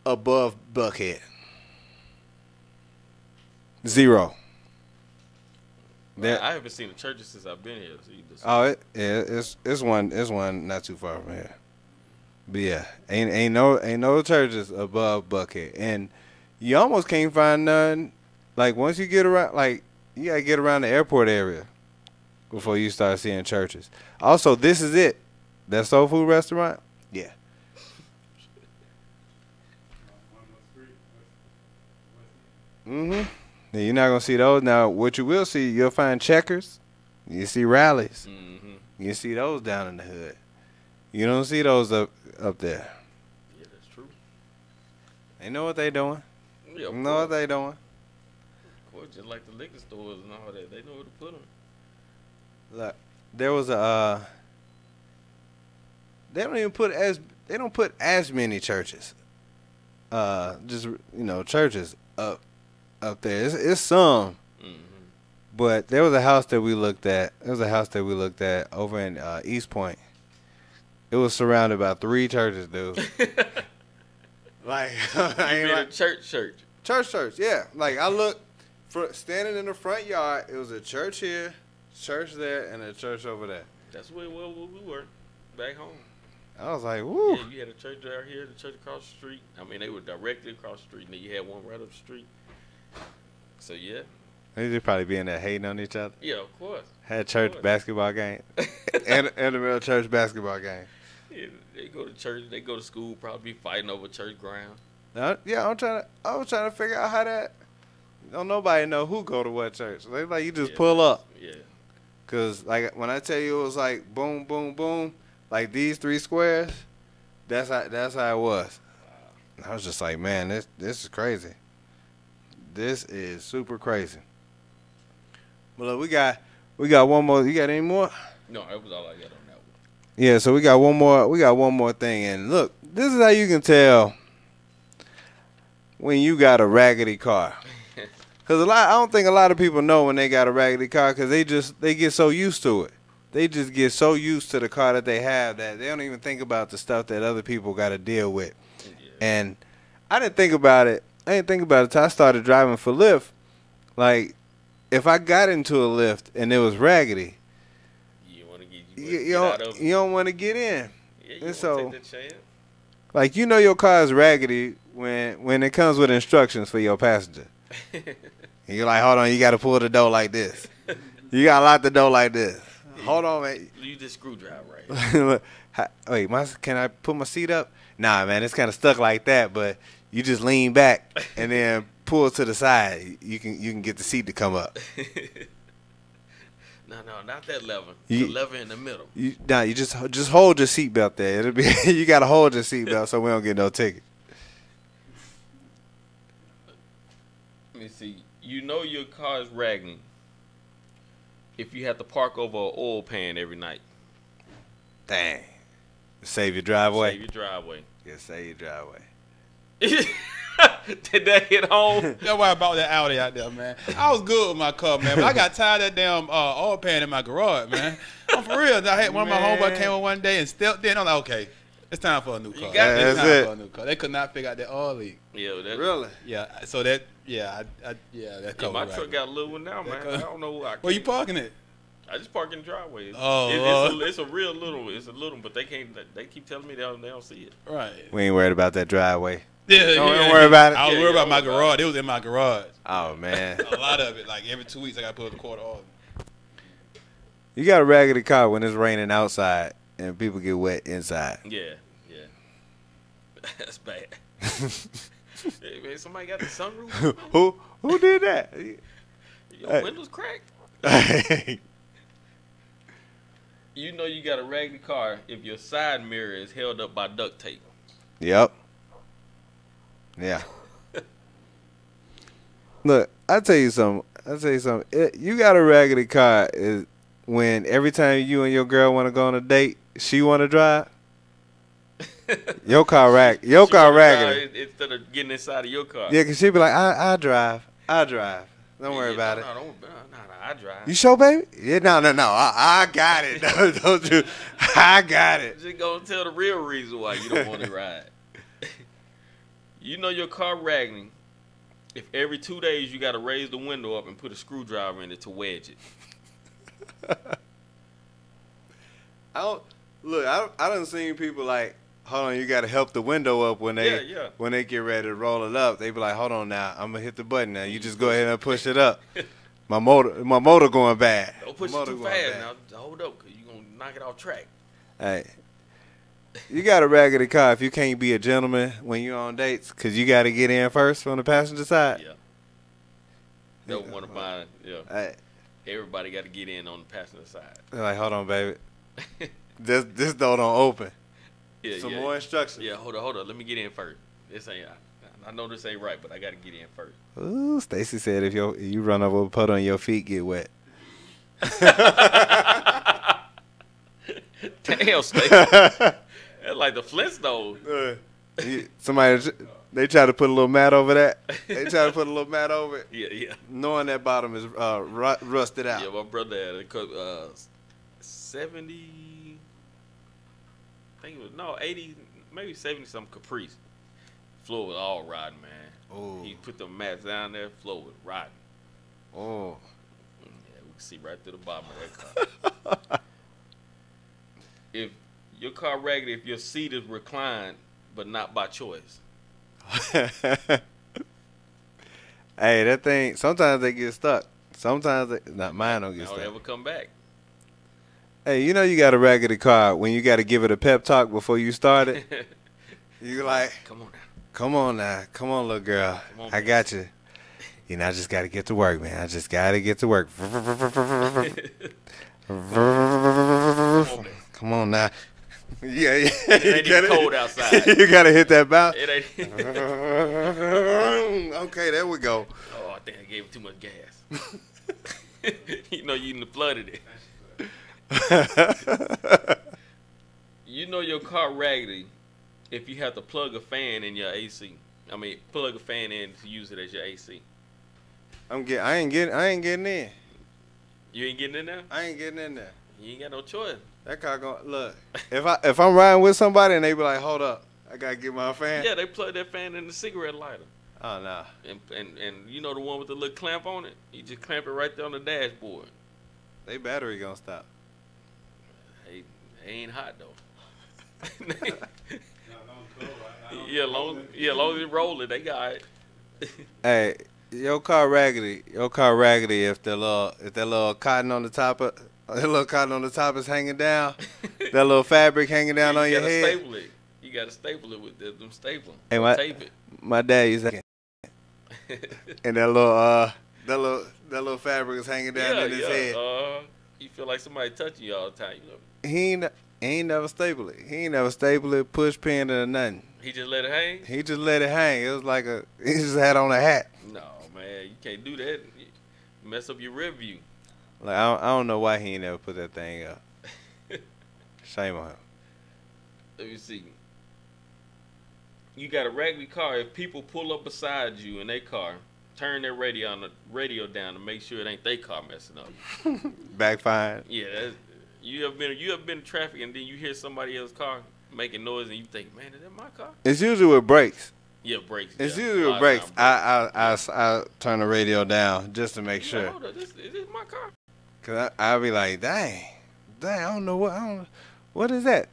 Speaker 2: above Buckhead. Zero.
Speaker 3: I haven't seen a Church's since I've been here. So
Speaker 2: it's one not too far from here. But yeah, ain't no Church's above Buckhead, and you almost can't find none. Like once you get around, like you gotta get around the airport area before you start seeing Church's. Also, this is it. That soul food restaurant, yeah. Now, you're not gonna see those. Now, what you will see, you'll find Checkers. You see Rallies. You see those down in the hood. You don't see those up there.
Speaker 3: Yeah, that's true.
Speaker 2: They know what they doing.
Speaker 3: Yeah,
Speaker 2: what they doing.
Speaker 3: Of course, just like the liquor stores and all that, they know where to put them.
Speaker 2: Look, there was a. They don't put as many churches. Just churches up there. It's some. But there was a house that we looked at. Over in East Point. It was surrounded by 3 churches, dude. Like,
Speaker 3: a church.
Speaker 2: Church, yeah. Like, I looked, standing in the front yard, it was a church here, church there, and a church over there.
Speaker 3: That's where we were, back home.
Speaker 2: I was like, woo.
Speaker 3: Yeah, you had a church out here, the church across the street. I mean, they were directly across the street, and then you had one right up the street. So, yeah.
Speaker 2: They just probably being there hating on each other.
Speaker 3: Yeah, of course.
Speaker 2: Had church basketball game. and the real church basketball game.
Speaker 3: Yeah, they go to church, they go to school, probably fighting over church ground.
Speaker 2: Yeah, I was trying to figure out how that. Don't nobody know who go to what church. They like you just pull up.
Speaker 3: Yeah. Cause
Speaker 2: like when I tell you it was like boom, boom, boom, like these 3 squares, that's how it was. I was just like, man, this is crazy. This is super crazy. But look, we got one more. You got any more?
Speaker 3: No, that was all I got on that one.
Speaker 2: Yeah, so we got one more thing, and look, this is how you can tell when you got a raggedy car. Cause I don't think a lot of people know when they got a raggedy car, cause they get so used to it. They just get so used to the car that they have that they don't even think about the stuff that other people got to deal with. Yeah. And I didn't think about it until I started driving for Lyft. Like, if I got into a Lyft and it was raggedy, you don't want to get in.
Speaker 3: Yeah, you and so, take that chance.
Speaker 2: Like, your car is raggedy when it comes with instructions for your passenger. And you're like, hold on, you got to pull the door like this. You got to lock the door like this. Hold on, man.
Speaker 3: Use this screwdriver right here.
Speaker 2: Wait, can I put my seat up? Nah, man, it's kind of stuck like that, but you just lean back and then pull to the side. You can get the seat to come up.
Speaker 3: No, not that lever. The lever in the middle.
Speaker 2: You just hold your seatbelt there. It'll be you got to hold your seatbelt so we don't get no ticket.
Speaker 3: Let me see. Your car is raggedy if you have to park over an oil pan every night.
Speaker 2: Dang. Save your driveway.
Speaker 3: Yeah,
Speaker 2: save your driveway.
Speaker 3: Did that hit home?
Speaker 4: That's why I bought that Audi out there, man. I was good with my car, man, but I got tired of that damn oil pan in my garage, man. I'm for real. I had one of my homeboys came on one day and stepped in. I'm like, okay, it's time for a new car.
Speaker 2: It's time
Speaker 4: for a new car. They could not figure out that oil leak.
Speaker 3: Yeah,
Speaker 2: really?
Speaker 4: Yeah. So that, that
Speaker 3: my truck got a little one now, man. I don't know
Speaker 4: where you parking it?
Speaker 3: I just park in the driveway.
Speaker 4: Oh,
Speaker 3: it's a real little. It's a little, but they can't. They keep telling me they don't see it.
Speaker 4: Right.
Speaker 2: We ain't worried about that driveway.
Speaker 4: Yeah,
Speaker 2: don't worry about it.
Speaker 4: I was worried about my garage. It was in my garage.
Speaker 2: Oh man.
Speaker 4: A lot of it. Like every 2 weeks, I got to put a quarter off.
Speaker 2: You got a raggedy car when it's raining outside and people get wet inside.
Speaker 3: Yeah. That's bad. Hey, man, somebody got the sunroof.
Speaker 2: Who did that?
Speaker 3: Your windows cracked. You got a raggedy car if your side mirror is held up by duct tape.
Speaker 2: Yep. Yeah. Look, I'll tell you something. You got a raggedy car is when every time you and your girl want to go on a date, she want to drive. Your car raggedy.
Speaker 3: Instead of getting inside of your car.
Speaker 2: Yeah, because she be like, I drive. Don't worry about it.
Speaker 3: No, I drive.
Speaker 2: You sure, baby? Yeah, no. I got it. Don't you? I got it.
Speaker 3: Just gonna tell the real reason why you don't want to ride. Your car raggedy if every 2 days you got to raise the window up and put a screwdriver in it to wedge it.
Speaker 2: I done seen people like, hold on, you got to help the window up when they get ready to roll it up. They be like, hold on now, I'm gonna hit the button now. You just go ahead and push it up. My motor going bad.
Speaker 3: Don't push it too fast now. Hold up, cause you gonna knock it off track.
Speaker 2: Hey, you got a raggedy car if you can't be a gentleman when you're on dates, cause you got to get in first from the passenger side.
Speaker 3: Yeah. Don't want to buy it. Yeah.
Speaker 2: Hey.
Speaker 3: Everybody got to get in on the passenger side.
Speaker 2: They're like, hold on, baby. This door don't open.
Speaker 3: Yeah,
Speaker 2: Some more instructions.
Speaker 3: Yeah, hold on. Let me get in first. This ain't. I know this ain't right, but I got to get in first.
Speaker 2: Ooh, Stacy said if you run over a puddle and your feet get wet.
Speaker 3: Damn, Snake. That's like the Flintstones.
Speaker 2: Somebody, they try to put a little mat over that. They try to put a little mat over it.
Speaker 3: Yeah.
Speaker 2: Knowing that bottom is rusted out.
Speaker 3: Yeah, my brother had a 70, I think it was, no, 80, maybe 70 something Caprice. Floor was all rotten, man.
Speaker 2: Oh.
Speaker 3: He put the mats down there, floor was rotten.
Speaker 2: Oh.
Speaker 3: Yeah, we can see right through the bottom of that car. If your car raggedy, if your seat is reclined, but not by choice.
Speaker 2: Hey, that thing, sometimes they get stuck. Sometimes not mine don't get
Speaker 3: Don't
Speaker 2: stuck.
Speaker 3: ever come back.
Speaker 2: Hey, you know you got a raggedy car when you got to give it a pep talk before you start it. You like,
Speaker 3: Come on now.
Speaker 2: Come on, little girl.
Speaker 3: On,
Speaker 2: I got you. You know, I just got to get to work, man. I just got to get to work. Come on now. Yeah.
Speaker 3: It ain't even cold outside.
Speaker 2: You got to hit that bounce.
Speaker 3: It ain't.
Speaker 2: Okay, there we go.
Speaker 3: Oh, I think I gave it too much gas. You know, you done flooded it. You know your car raggedy if you have to plug a fan in your AC. I mean, plug a fan in to use it as your AC.
Speaker 2: I ain't getting in.
Speaker 3: You ain't getting in there?
Speaker 2: I ain't getting in there.
Speaker 3: You ain't got no choice.
Speaker 2: That car going look. If I'm riding with somebody and they be like, hold up, I gotta get my fan.
Speaker 3: Yeah, they plug that fan in the cigarette lighter.
Speaker 2: Oh no.
Speaker 3: And you know the one with the little clamp on it? You just clamp it right there on the dashboard.
Speaker 2: They battery gonna stop.
Speaker 3: Hey, they ain't hot though. Yeah, long as it's rolling, they got it.
Speaker 2: Hey, your car raggedy. If that little cotton on the top is hanging down, that little fabric hanging down on your head.
Speaker 3: Staple it. You gotta staple it with them stapling.
Speaker 2: Hey,
Speaker 3: tape it.
Speaker 2: My dad used to, and that little fabric is hanging down in his head.
Speaker 3: You feel like somebody touching you all the time. You know?
Speaker 2: He ain't never stapled it. He ain't never stapled it, push pin it or nothing.
Speaker 3: He just let it hang?
Speaker 2: He just let it hang. It was like he just had on a hat.
Speaker 3: No, man, you can't do that. You mess up your rear view.
Speaker 2: Like I don't know why he ain't never put that thing up. Shame on him.
Speaker 3: Let me see. You got a raggedy car. If people pull up beside you in their car, turn their radio down to make sure it ain't their car messing up.
Speaker 2: Backfiring.
Speaker 3: Yeah, you have been in traffic and then you hear somebody else's car making noise and you think, man, is that my car?
Speaker 2: It's usually with brakes.
Speaker 3: Yeah, brakes.
Speaker 2: It's usually with brakes. I turn the radio down just to make sure.
Speaker 3: Hold on, is this my car?
Speaker 2: Cause I'll be like, dang, I don't know what is that?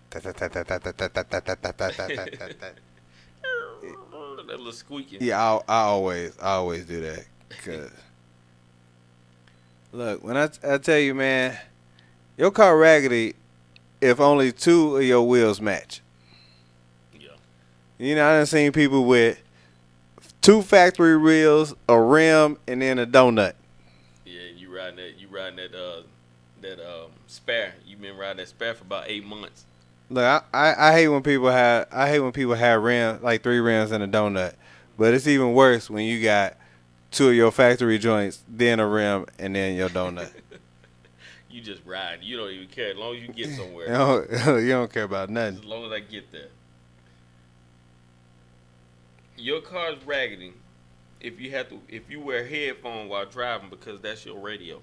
Speaker 3: That little squeaking.
Speaker 2: Yeah, I always do that. Cause look, when I tell you, man, your car raggedy if only 2 of your wheels match.
Speaker 3: Yeah.
Speaker 2: You know, I done seen people with 2 factory wheels, a rim, and then a donut.
Speaker 3: Yeah, you riding that spare. You been riding that spare for about 8 months.
Speaker 2: Look, I hate when people have rims, like 3 rims and a donut. But it's even worse when you got 2 of your factory joints, then a rim, and then your donut.
Speaker 3: You just ride. You don't even care as long as you get somewhere.
Speaker 2: You don't care about nothing.
Speaker 3: As long as I get there. Your car's raggedy if you wear headphones while driving because that's your radio.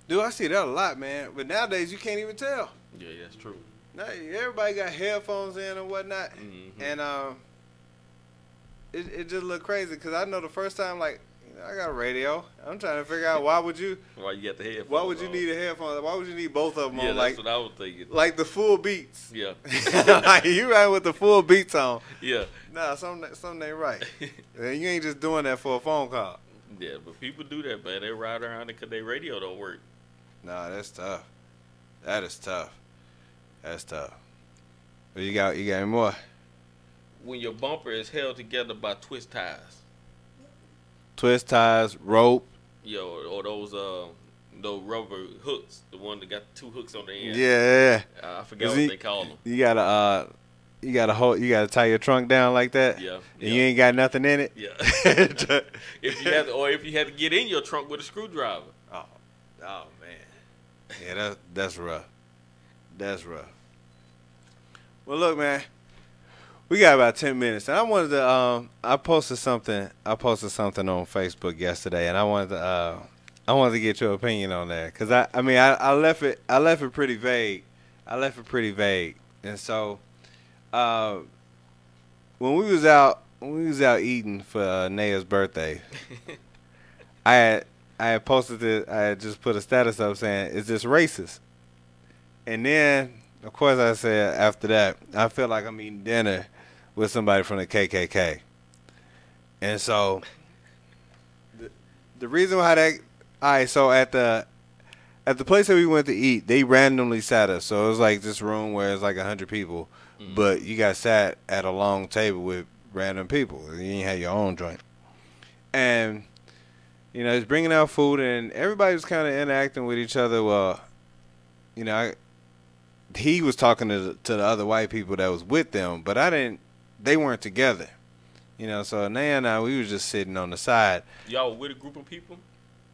Speaker 2: Dude, I see that a lot, man. But nowadays you can't even tell.
Speaker 3: Yeah, that's true.
Speaker 2: Now everybody got headphones in and whatnot, and it just look crazy because I know the first time, like, I got a radio. I'm trying to figure out why you
Speaker 3: got the headphones?
Speaker 2: Why would you need a headphone? Why would you need both of them on?
Speaker 3: Yeah,
Speaker 2: like,
Speaker 3: that's what I was thinking.
Speaker 2: Like the full beats.
Speaker 3: Yeah.
Speaker 2: Like you ride with the full beats on.
Speaker 3: Yeah.
Speaker 2: Nah, something ain't right. And you ain't just doing that for a phone call.
Speaker 3: Yeah, but people do that, man. They ride around it because their radio don't work.
Speaker 2: Nah, that's tough. That is tough. That's tough. But you got any more?
Speaker 3: When your bumper is held together by twist ties.
Speaker 2: Twist ties, rope.
Speaker 3: Yo, or those rubber hooks. The one that got 2 hooks on the end.
Speaker 2: Yeah.
Speaker 3: I forgot what they call them.
Speaker 2: You gotta tie your trunk down like that.
Speaker 3: Yeah.
Speaker 2: And you ain't got nothing in it.
Speaker 3: Yeah. if you had to get in your trunk with a screwdriver.
Speaker 2: Oh man. Yeah, that's rough. That's rough. Well, look, man. We got about 10 minutes, and I wanted to. I posted something. on Facebook yesterday, and I wanted to get your opinion on that, because I left it pretty vague. And so, when we was out eating for Naya's birthday, I had posted it. I had just put a status up saying, "Is this racist?" And then, of course, I said after that, I feel like I'm eating dinner with somebody from the KKK. And so, the reason why that, all right, so at the place that we went to eat, they randomly sat us. So it was like this room where it's like 100 people, but you got sat at a long table with random people. You didn't have your own joint. And, it's bringing out food, and everybody was kind of interacting with each other. Well, he was talking to the other white people that was with them, but they weren't together. So Naya and I, we was just sitting on the side.
Speaker 3: Y'all were with a group of people?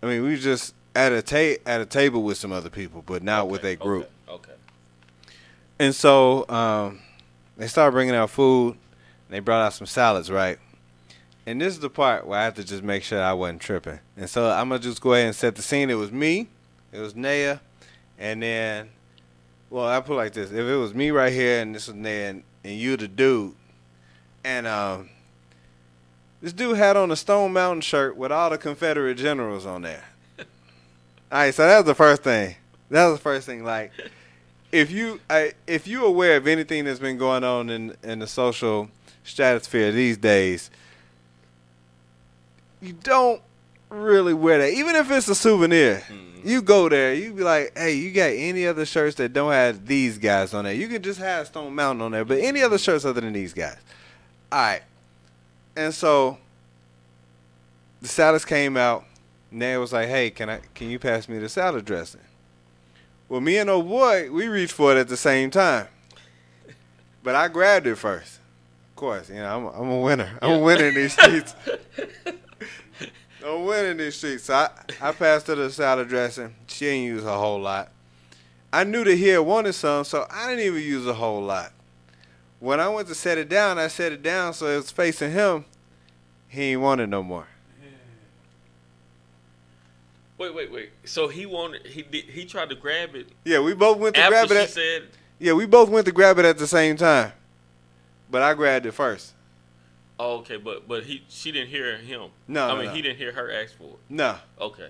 Speaker 2: I mean, we was just at a table with some other people, but not with a group.
Speaker 3: Okay.
Speaker 2: And so they started bringing out food. And they brought out some salads, right? And this is the part where I have to just make sure I wasn't tripping. And so I'm going to just go ahead and set the scene. It was me. It was Naya. And then, well, I put it like this. If it was me right here and this was Naya and you the dude, and this dude had on a Stone Mountain shirt with all the Confederate generals on there. All right, so that was the first thing. Like, if you aware of anything that's been going on in the social stratosphere these days, you don't really wear that. Even if it's a souvenir, you go there, you be like, hey, you got any other shirts that don't have these guys on there? You can just have Stone Mountain on there, but any other shirts other than these guys. All right. And so the salads came out. Naya was like, hey, can you pass me the salad dressing? Well, me and old boy, we reached for it at the same time. But I grabbed it first. Of course, I'm a winner. I'm a winner in these streets. So I passed her the salad dressing. She didn't use a whole lot. I knew that he had wanted some, so I didn't even use a whole lot. When I went to set it down, I set it down so it was facing him. He ain't wanted no more.
Speaker 3: Wait. So he tried to grab it.
Speaker 2: Yeah, we both went to grab it.
Speaker 3: After she said.
Speaker 2: Yeah, we both went to grab it at the same time, but I grabbed it first.
Speaker 3: Oh, okay, but she didn't hear him.
Speaker 2: No,
Speaker 3: he didn't hear her ask for it.
Speaker 2: No.
Speaker 3: Okay.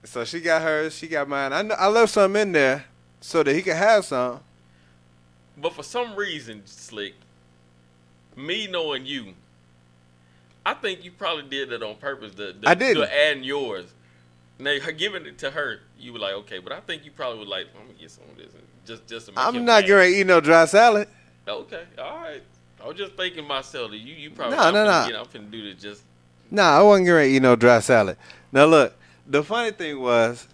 Speaker 2: So she got hers, she got mine. I left some in there so that he could have some.
Speaker 3: But for some reason, Slick, me knowing you, I think you probably did that on purpose.
Speaker 2: I didn't.
Speaker 3: To add yours. Now, her giving it to her, you were like, okay, but I think you probably was like, I'm gonna get some of this, just to make
Speaker 2: I'm
Speaker 3: him
Speaker 2: not
Speaker 3: mad.
Speaker 2: going to eat no dry salad.
Speaker 3: Okay, all right. I was just thinking myself that you probably
Speaker 2: No.
Speaker 3: I'm finna do this just.
Speaker 2: Nah, I wasn't going to eat no dry salad. Now look, the funny thing was,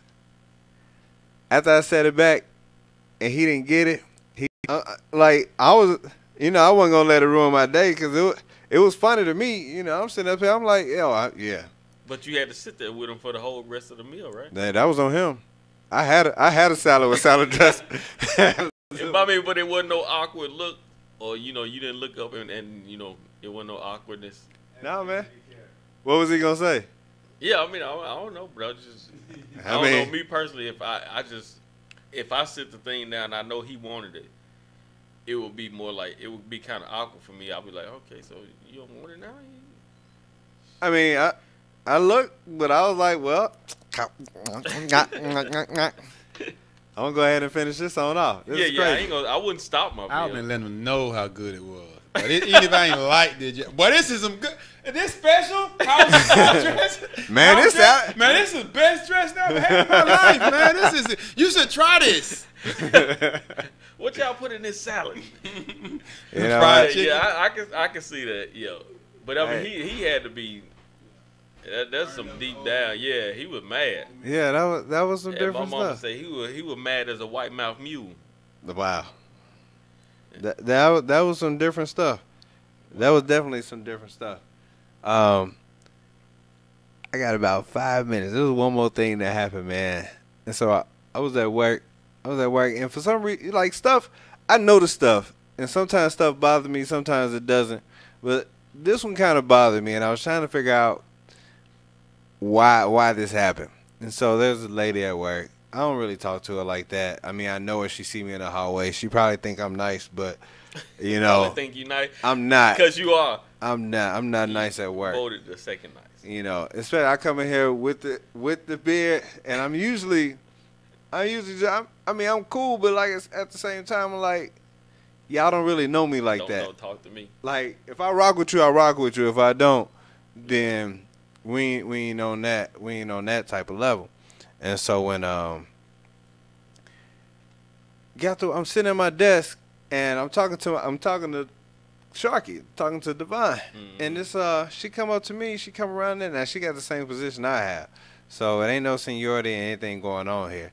Speaker 2: after I set it back, and he didn't get it, I wasn't gonna let it ruin my day because it was funny to me. I'm sitting up here, I'm like, yeah.
Speaker 3: But you had to sit there with him for the whole rest of the meal, right?
Speaker 2: That was on him. I had a salad with salad dressing.
Speaker 3: But it wasn't no awkward look, or you didn't look up and it wasn't no awkwardness.
Speaker 2: No, man. What was he gonna say?
Speaker 3: Yeah, I don't know, bro. I don't know. Me personally, if I sit the thing down, and I know he wanted it. It would be more like, it would be kind of awkward for me. I'd be like, okay, so you don't want it now?
Speaker 2: I mean, I looked, but I was like, well, I'm gonna go ahead and finish this on off. This is crazy.
Speaker 3: I wouldn't stop my
Speaker 4: I've
Speaker 3: meal.
Speaker 4: been letting them know how good it was. But even if I ain't liked it, boy, this is some good. Is this special? House dress?
Speaker 2: Man,
Speaker 4: this is the best dress I've ever had in my life, man. You should try this.
Speaker 3: What y'all put in this salad?
Speaker 4: Fried chicken.
Speaker 3: Yeah, I can see that, yo. But I mean, he had to be. That's some deep down. Yeah, he was mad.
Speaker 2: Yeah, that was some different
Speaker 3: my mama
Speaker 2: stuff.
Speaker 3: say he was mad as a white mouth mule.
Speaker 2: Wow. That was some different stuff. That was definitely some different stuff. I got about 5 minutes. There was one more thing that happened, man. And so I was at work. And for some reason, like stuff, I know the stuff, and sometimes stuff bothers me, sometimes it doesn't. But this one kind of bothered me, and I was trying to figure out why this happened. And so there's a lady at work. I don't really talk to her like that. I mean, I know her. She see me in the hallway. She probably think I'm nice, but you know,
Speaker 3: probably think you nice.
Speaker 2: I'm not.
Speaker 3: Because you are.
Speaker 2: I'm not nice at work.
Speaker 3: Voted the second nice.
Speaker 2: You know, especially I come in here with the beard, and I'm cool, but like at the same time, I'm like, y'all don't really know me like that.
Speaker 3: Don't talk to me.
Speaker 2: Like, if I rock with you, I rock with you. If I don't, then we ain't on that. We ain't on that type of level. And so when I'm sitting at my desk and I'm talking to Sharky, talking to Devon, and this she come up to me, she come around there. Now she got the same position I have, so it ain't no seniority and anything going on here.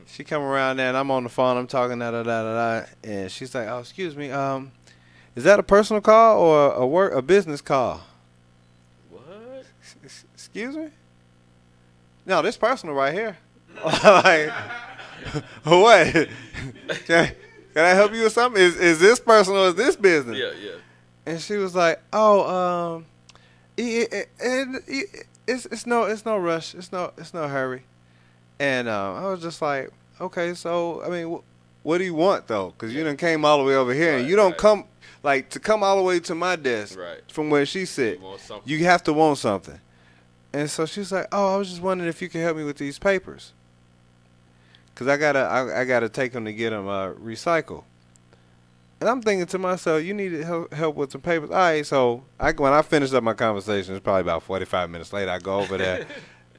Speaker 2: She come around there and I'm on the phone, I'm talking and she's like, "Oh, excuse me, is that a personal call or a business call?"
Speaker 3: What?
Speaker 2: Excuse me? No, this personal right here. Like, what? Can I help you with something? Is this personal or is this business?
Speaker 3: Yeah, yeah.
Speaker 2: And she was like, "Oh, it's no rush. It's no hurry." And I was just like, "Okay, so I mean, what do you want though? Because you done came all the way over here, and you don't come to come all the way to my desk from where she sit. You have to want something." And so she's like, "Oh, I was just wondering if you could help me with these papers, cause I gotta take them to get them recycled." And I'm thinking to myself, you need help with some papers. All right, so when I finished up my conversation, it's probably about 45 minutes later. I go over there,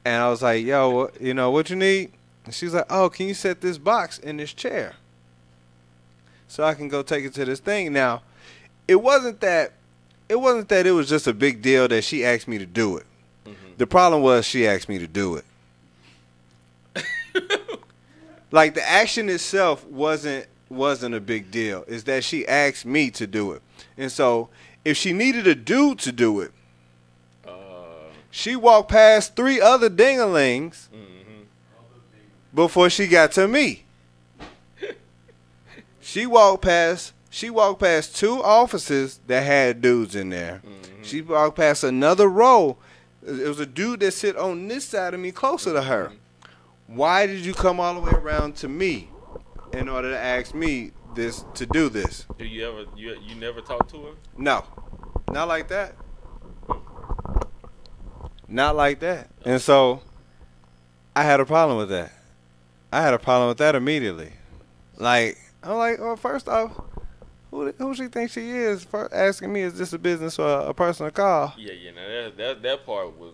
Speaker 2: and I was like, "Yo, what you need?" And she's like, "Oh, can you set this box in this chair so I can go take it to this thing?" Now, it wasn't that it was just a big deal that she asked me to do it. The problem was she asked me to do it. Like, the action itself wasn't a big deal. It's that she asked me to do it. And so if she needed a dude to do it, she walked past 3 other dingalings before she got to me. She walked past 2 offices that had dudes in there. She walked past another row. It was a dude that sit on this side of me closer to her. Why did you come all the way around to me in order to ask me to do this?
Speaker 3: Do you ever you never talk to her?
Speaker 2: No. Not like that. Not like that. And so I had a problem with that. I had a problem with that immediately. Like, I'm like, well, first off, who she thinks she is for asking me, is this a business or a personal call?
Speaker 3: Yeah. Now that part was,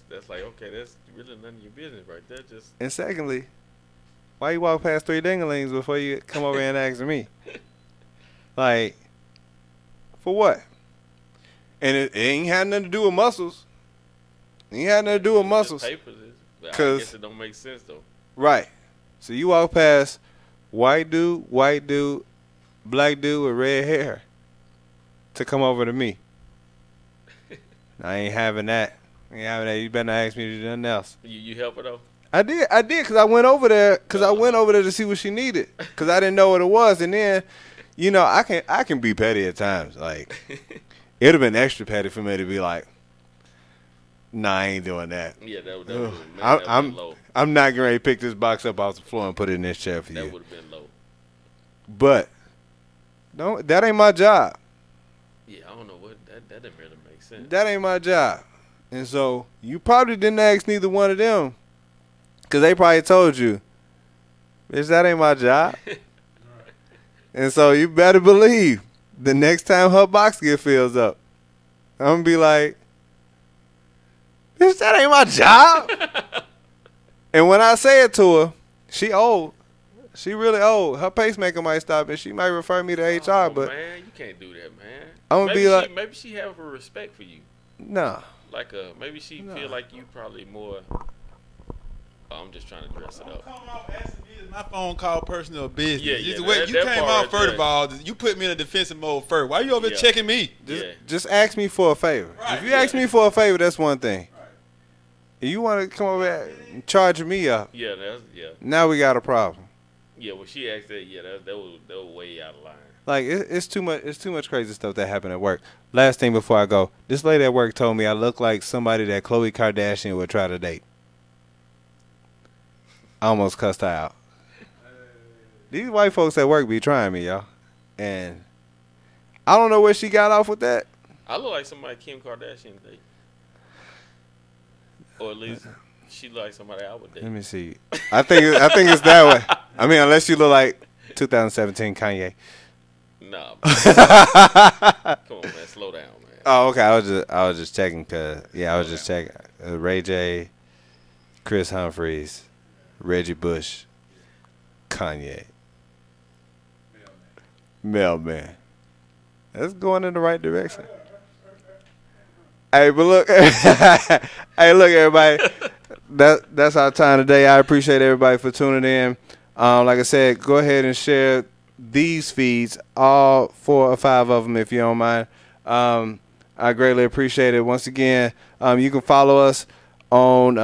Speaker 3: that's like, okay, that's really none of your business right there. Just.
Speaker 2: And secondly, why you walk past 3 dingalings before you come over and ask me? Like, for what? And it ain't had nothing to do with muscles. It ain't had nothing to do with muscles.
Speaker 3: Papers I guess it don't make sense though.
Speaker 2: Right. So you walk past white dude, black dude with red hair to come over to me. I ain't having that. You better not ask me to do nothing else.
Speaker 3: You help her though?
Speaker 2: I did, because I went over there to see what she needed, because I didn't know what it was. And then, I can be petty at times. Like, it would have been extra petty for me to be like, nah, I ain't doing that. Yeah, that would have been low. I'm not getting ready to pick this box up off the floor and put it in this chair for you.
Speaker 3: That would have been low.
Speaker 2: But that ain't my job.
Speaker 3: Yeah, I don't know what that didn't really make sense.
Speaker 2: That ain't my job. And so you probably didn't ask neither one of them, because they probably told you, bitch, that ain't my job. And so you better believe the next time her box get fills up, I'm going to be like, bitch, that ain't my job. And when I say it to her, she old. She really old. Her pacemaker might stop and she might refer me to HR. But
Speaker 3: man, you can't do that, man.
Speaker 2: I'm going to be like,
Speaker 3: maybe she have a respect for you.
Speaker 2: Nah.
Speaker 3: Like maybe she feel like you probably more. I'm just trying to dress it up.
Speaker 4: My phone call personal business.
Speaker 3: Yeah,
Speaker 4: You came out first of all. You put me in a defensive mode first. Why you over there checking me?
Speaker 2: Just ask me for a favor. Right. If you ask me for a favor, that's one thing. Right. If you want to come over and charge me up,
Speaker 3: yeah.
Speaker 2: Now we got a problem.
Speaker 3: Yeah, when she asked that, yeah, that was way out of line.
Speaker 2: Like it's too much. It's too much crazy stuff that happened at work. Last thing before I go, this lady at work told me I look like somebody that Khloe Kardashian would try to date. I almost cussed her out. These white folks at work be trying me, y'all, and I don't know where she got off with that.
Speaker 3: I look like somebody Kim Kardashian date, or at least she look like somebody I would date.
Speaker 2: Let me see. I think it's that way. I mean, unless you look like 2017 Kanye.
Speaker 3: Nah, come on, man, slow down, man.
Speaker 2: Oh, okay. I was just checking because I was just checking. Ray J, Chris Humphries, Reggie Bush, Kanye, Mailman. That's going in the right direction. Hey, but look, hey, look, everybody. That's our time today. I appreciate everybody for tuning in. Like I said, go ahead and share these feeds, all 4 or 5 of them, if you don't mind. I greatly appreciate it. Once again, you can follow us on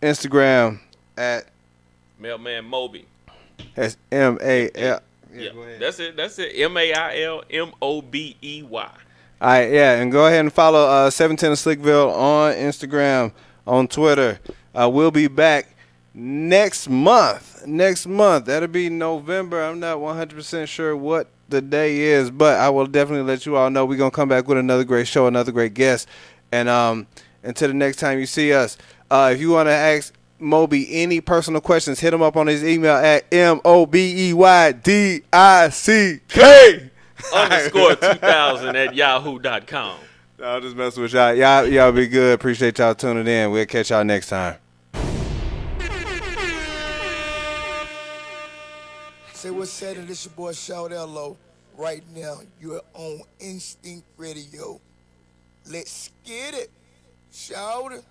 Speaker 2: Instagram at
Speaker 3: Mailman Moby.
Speaker 2: That's M-A-L.
Speaker 3: Yeah, that's it. MAILMOBEY.
Speaker 2: All right, yeah, and go ahead and follow 710 To Slickville on Instagram, on Twitter. We'll be back next month. That'll be November. I'm not 100% sure what the day is, but I will definitely let you all know. We're going to come back with another great show, another great guest. And until the next time you see us, if you want to ask Moby any personal questions, hit him up on his email at MOBEYDICK
Speaker 3: _2000@yahoo.com.
Speaker 2: I'll just mess with y'all. Y'all be good. Appreciate y'all tuning in. We'll catch y'all next time.
Speaker 5: Say what's said, and this your boy Shout Lo. Right now, you're on Instinct Radio. Let's get it. Shout it.